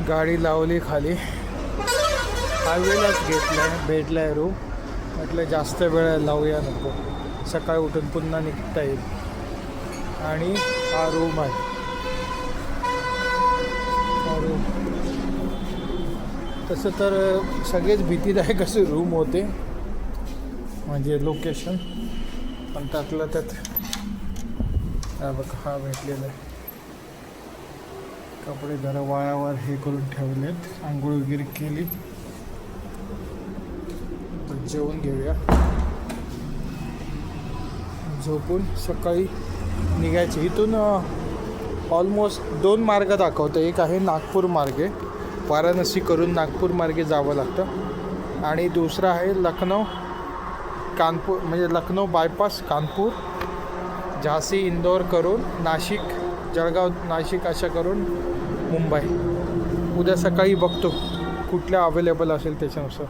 गाडी लावली खाली, हायवेलाच भेटलाय रूम. म्हटलं जास्त वेळ लावूया नको, सकाळी उठून पुन्हा निघता येईल. आणि हा रूम आहे, हा रूम. तसं तर सगळेच भीतीदायक असे रूम होते, म्हणजे लोकेशन. पण त्यातलं त्यात हा बघा, हा भेटलेला आहे. कपडे जरा वाळावर हे करून ठेवलेत, आंघोळ वगैरे केली. जेवून घेऊया, झोपून सकाळी निघायचे. इथून ऑलमोस्ट 2 मार्ग दाखवतं. एक आहे नागपूर मार्गे, वाराणसी करून नागपूर मार्गे जावं लागतं. आणि दुसरा आहे लखनौ कानपूर, म्हणजे लखनौ बायपास कानपूर, झाशी इंदोर करून नाशिक, जळगाव नाशिक अशा करून मुंबई. उद्या सकाळी बघतो कुठल्या अवेलेबल असेल त्याच्यानुसार.